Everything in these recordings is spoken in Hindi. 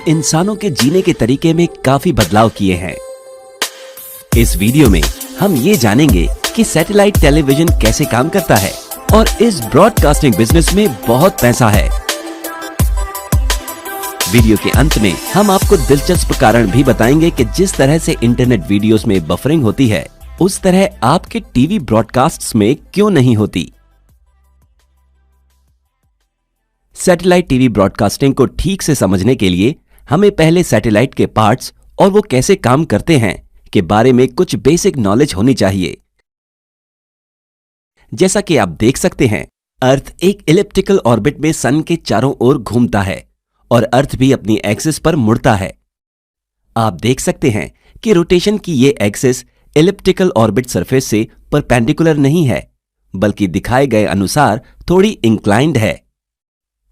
इंसानों के जीने के तरीके में काफी बदलाव किए हैं। इस वीडियो में हम ये जानेंगे कि सैटेलाइट टेलीविजन कैसे काम करता है और इस ब्रॉडकास्टिंग बिजनेस में बहुत पैसा है। वीडियो के अंत में हम आपको दिलचस्प कारण भी बताएंगे कि जिस तरह से इंटरनेट वीडियोस में बफरिंग होती है, उस तरह आपके टीवी ब्रॉडकास्ट्स में क्यों नहीं होती। सैटेलाइट टीवी ब्रॉडकास्टिंग को ठीक से समझने के लिए हमें पहले सैटेलाइट के पार्ट्स और वो कैसे काम करते हैं के बारे में कुछ बेसिक नॉलेज होनी चाहिए। जैसा कि आप देख सकते हैं, अर्थ एक इलिप्टिकल ऑर्बिट में सन के चारों ओर घूमता है और अर्थ भी अपनी एक्सिस पर मुड़ता है। आप देख सकते हैं कि रोटेशन की ये एक्सिस इलिप्टिकल ऑर्बिट सरफेस से परपेंडिकुलर नहीं है, बल्कि दिखाए गए अनुसार थोड़ी इंक्लाइंड है।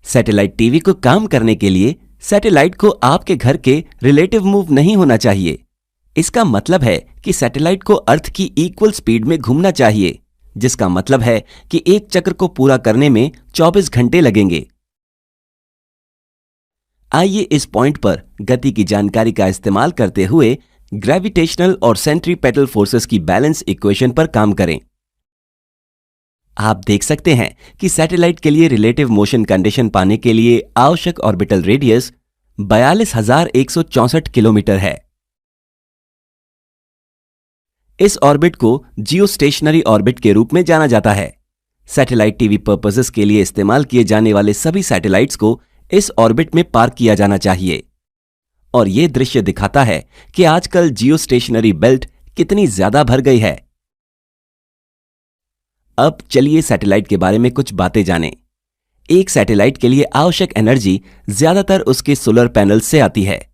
सैटेलाइट टीवी को काम करने के लिए सैटेलाइट को आपके घर के रिलेटिव मूव नहीं होना चाहिए। इसका मतलब है कि सैटेलाइट को अर्थ की इक्वल स्पीड में घूमना चाहिए, जिसका मतलब है कि एक चक्र को पूरा करने में 24 घंटे लगेंगे। आइए इस पॉइंट पर गति की जानकारी का इस्तेमाल करते हुए ग्रेविटेशनल और सेंट्रीपेटल फोर्सेस की बैलेंस इक्वेशन पर काम करें। आप देख सकते हैं कि सैटेलाइट के लिए रिलेटिव मोशन कंडीशन पाने के लिए आवश्यक ऑर्बिटल रेडियस 42,164 किलोमीटर है। इस ऑर्बिट को जियोस्टेशनरी ऑर्बिट के रूप में जाना जाता है। सैटेलाइट टीवी पर्पसेस के लिए इस्तेमाल किए जाने वाले सभी सैटेलाइट्स को इस ऑर्बिट में पार्क किया जाना चाहिए। और यह दृश्य दिखाता है कि आजकल जियोस्टेशनरी बेल्ट कितनी ज्यादा भर गई है। अब चलिए सैटेलाइट के बारे में कुछ बातें जानें। एक सैटेलाइट के लिए आवश्यक एनर्जी ज्यादातर उसके सोलर पैनल से आती है।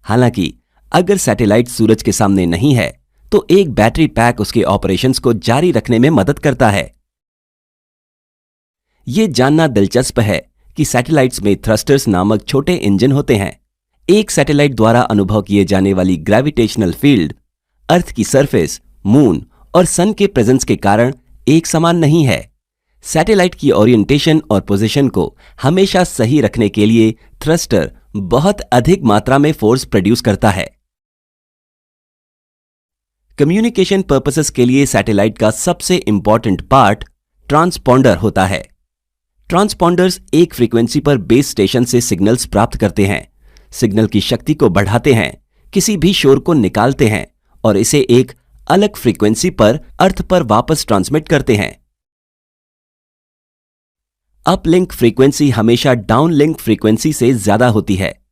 हालांकि अगर सैटेलाइट सूरज के सामने नहीं है, तो एक बैटरी पैक उसके ऑपरेशंस को जारी रखने में मदद करता है। यह जानना दिलचस्प है कि सैटेलाइट्स में थ्रस्टर्स नामक छोटे इंजन होते हैं। एक सैटेलाइट द्वारा अनुभव किए जाने वाली ग्रेविटेशनल फील्ड अर्थ की सरफेस, मून और सन के प्रेजेंस के कारण एक समान नहीं है। सैटेलाइट की ओरिएंटेशन और पोजीशन को हमेशा सही रखने के लिए थ्रस्टर बहुत अधिक मात्रा में फोर्स प्रोड्यूस करता है। कम्युनिकेशन पर्पसेस के लिए सैटेलाइट का सबसे इंपॉर्टेंट पार्ट ट्रांसपॉन्डर होता है। ट्रांसपॉन्डर्स एक फ्रीक्वेंसी पर बेस स्टेशन से सिग्नल्स प्राप्त करते हैं, सिग्नल की शक्ति को बढ़ाते हैं, किसी भी शोर को निकालते हैं और इसे एक अलग फ्रीक्वेंसी पर अर्थ पर वापस ट्रांसमिट करते हैं। अपलिंक फ्रीक्वेंसी हमेशा डाउनलिंक फ्रीक्वेंसी से ज्यादा होती है।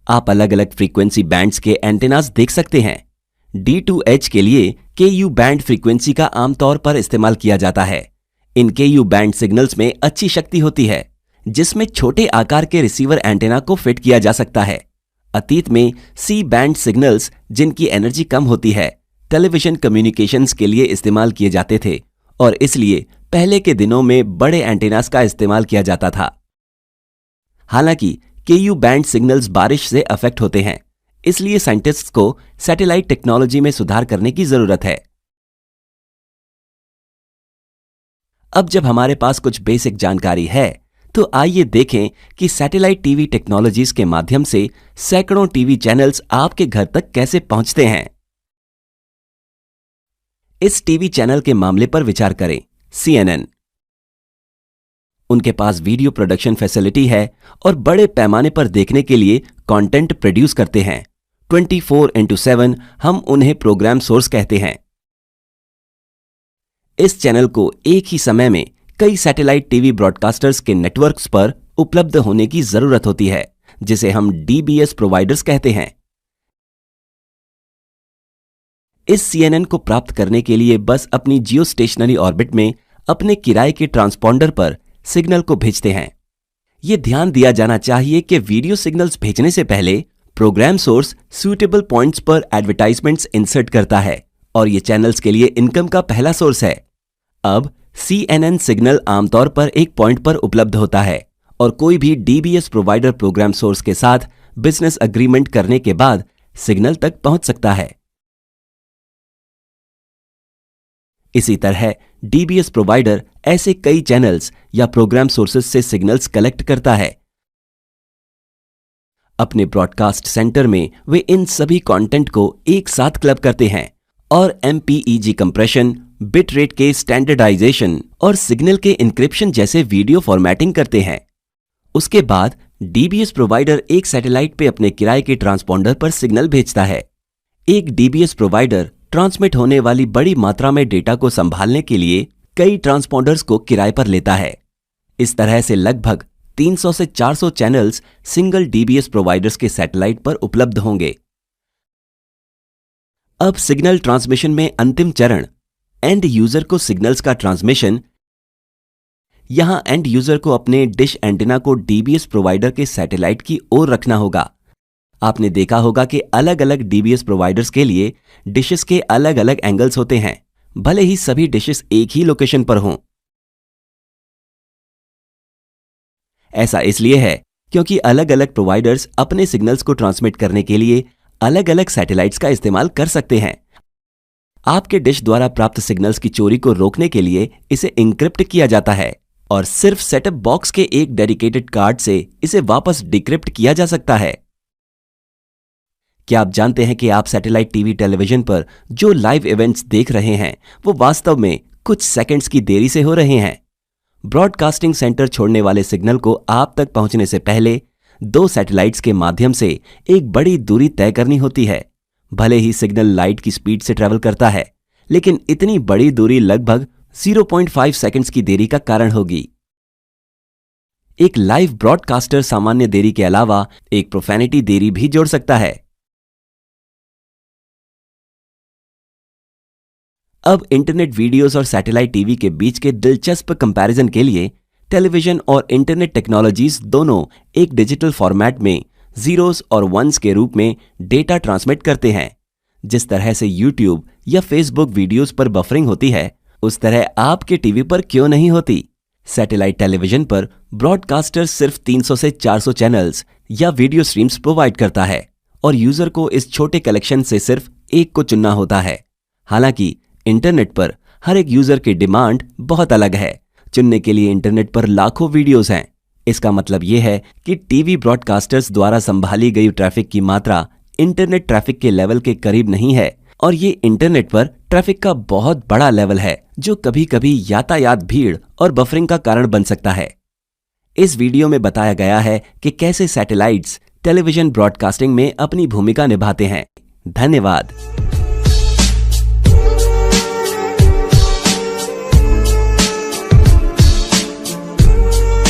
आप अलग अलग फ्रीक्वेंसी बैंड्स के एंटेनास देख सकते हैं। D2H के लिए KU बैंड फ्रीक्वेंसी का आमतौर पर इस्तेमाल किया जाता है। इन KU बैंड सिग्नल्स में अच्छी शक्ति होती है, जिसमें छोटे आकार के रिसीवर एंटेना को फिट किया जा सकता है। अतीत में C बैंड सिग्नल्स, जिनकी एनर्जी कम होती है, टेलीविजन कम्युनिकेशंस के लिए इस्तेमाल किए जाते थे और इसलिए पहले के दिनों में बड़े एंटेनास का इस्तेमाल किया जाता था। हालांकि KU बैंड सिग्नल्स बारिश से अफेक्ट होते हैं, इसलिए साइंटिस्ट्स को सैटेलाइट टेक्नोलॉजी में सुधार करने की जरूरत है। अब जब हमारे पास कुछ बेसिक जानकारी है, तो आइए देखें कि सैटेलाइट टीवी टेक्नोलॉजीज के माध्यम से सैकड़ों टीवी चैनल्स आपके घर तक कैसे पहुंचते हैं। इस टीवी चैनल के मामले पर विचार करें। CNN। उनके पास वीडियो प्रोडक्शन फैसिलिटी है और बड़े पैमाने पर देखने के लिए कंटेंट प्रोड्यूस करते हैं। 24/7 हम उन्हें प्रोग्राम सोर्स कहते हैं। इस चैनल को एक ही समय में कई सैटेलाइट टीवी ब्रॉडकास्टर्स के नेटवर्क्स पर उपलब्ध होने की जरूरत होती है, जिसे हम DBS प्रोवाइडर्स कहते हैं। इस CNN को प्राप्त करने के लिए बस अपनी जियोस्टेशनरी ऑर्बिट में अपने किराए के ट्रांसपॉन्डर पर सिग्नल को भेजते हैं। यह ध्यान दिया जाना चाहिए कि वीडियो सिग्नल्स भेजने से पहले प्रोग्राम सोर्स सूटेबल पॉइंट्स पर एडवर्टाइजमेंट्स इंसर्ट करता है और यह चैनल्स के लिए इनकम का पहला सोर्स है। अब CNN सिग्नल आमतौर पर एक पॉइंट पर उपलब्ध होता है और कोई भी DBS प्रोवाइडर प्रोग्राम सोर्स के साथ बिजनेस अग्रीमेंट करने के बाद सिग्नल तक पहुंच सकता है। इसी तरह डीबीएस प्रोवाइडर ऐसे कई चैनल्स या प्रोग्राम सोर्सेज से सिग्नल्स कलेक्ट करता है। अपने ब्रॉडकास्ट सेंटर में वे इन सभी कंटेंट को एक साथ क्लब करते हैं और MPEG कंप्रेशन, बिट रेट के स्टैंडर्डाइजेशन और सिग्नल के इंक्रिप्शन जैसे वीडियो फॉर्मेटिंग करते हैं। उसके बाद डीबीएस प्रोवाइडर एक सैटेलाइट पे अपने किराए के ट्रांसपॉन्डर पर सिग्नल भेजता है। एक डीबीएस प्रोवाइडर ट्रांसमिट होने वाली बड़ी मात्रा में डेटा को संभालने के लिए कई ट्रांसपॉन्डर्स को किराए पर लेता है। इस तरह से लगभग 300 से 400 चैनल्स सिंगल डीबीएस प्रोवाइडर्स के सैटेलाइट पर उपलब्ध होंगे। अब सिग्नल ट्रांसमिशन में अंतिम चरण एंड यूजर को सिग्नल्स का ट्रांसमिशन। यहां एंड यूजर को अपने डिश एंटीना को डीबीएस प्रोवाइडर के सैटेलाइट की ओर रखना होगा। आपने देखा होगा कि अलग अलग डीबीएस प्रोवाइडर्स के लिए डिशेस के अलग अलग एंगल्स होते हैं, भले ही सभी डिशेस एक ही लोकेशन पर हों। ऐसा इसलिए है क्योंकि अलग अलग प्रोवाइडर्स अपने सिग्नल्स को ट्रांसमिट करने के लिए अलग अलग सैटेलाइट्स का इस्तेमाल कर सकते हैं। आपके डिश द्वारा प्राप्त सिग्नल्स की चोरी को रोकने के लिए इसे इंक्रिप्ट किया जाता है और सिर्फ सेटअप बॉक्स के एक डेडिकेटेड कार्ड से इसे वापस डिक्रिप्ट किया जा सकता है। क्या आप जानते हैं कि आप सैटेलाइट टीवी टेलीविजन पर जो लाइव इवेंट्स देख रहे हैं वो वास्तव में कुछ सेकंड्स की देरी से हो रहे हैं। ब्रॉडकास्टिंग सेंटर छोड़ने वाले सिग्नल को आप तक पहुंचने से पहले 2 सैटेलाइट्स के माध्यम से एक बड़ी दूरी तय करनी होती है। भले ही सिग्नल लाइट की स्पीड से ट्रेवल करता है, लेकिन इतनी बड़ी दूरी लगभग 0.5 सेकंड्स की देरी का कारण होगी। एक लाइव ब्रॉडकास्टर सामान्य देरी के अलावा एक प्रोफेनिटी देरी भी जोड़ सकता है। अब इंटरनेट वीडियोस और सैटेलाइट टीवी के बीच के दिलचस्प कंपैरिजन के लिए टेलीविजन और इंटरनेट टेक्नोलॉजीज दोनों एक डिजिटल फॉर्मेट में जीरोस और वंस के रूप में डेटा ट्रांसमिट करते हैं। जिस तरह से यूट्यूब या फेसबुक वीडियोस पर बफरिंग होती है, उस तरह आपके टीवी पर क्यों नहीं होती। सैटेलाइट टेलीविजन पर ब्रॉडकास्टर सिर्फ 300 से 400 चैनल्स या वीडियो स्ट्रीम्स प्रोवाइड करता है और यूजर को इस छोटे कलेक्शन से सिर्फ एक को चुनना होता है। हालांकि इंटरनेट पर हर एक यूजर की डिमांड बहुत अलग है। चुनने के लिए इंटरनेट पर लाखों वीडियोस हैं। इसका मतलब यह है कि टीवी ब्रॉडकास्टर्स द्वारा संभाली गई ट्रैफिक की मात्रा इंटरनेट ट्रैफिक के लेवल के करीब नहीं है और ये इंटरनेट पर ट्रैफिक का बहुत बड़ा लेवल है जो कभी कभी यातायात भीड़ और बफरिंग का कारण बन सकता है। इस वीडियो में बताया गया है कि कैसे सैटेलाइट्स टेलीविजन ब्रॉडकास्टिंग में अपनी भूमिका निभाते हैं। धन्यवाद।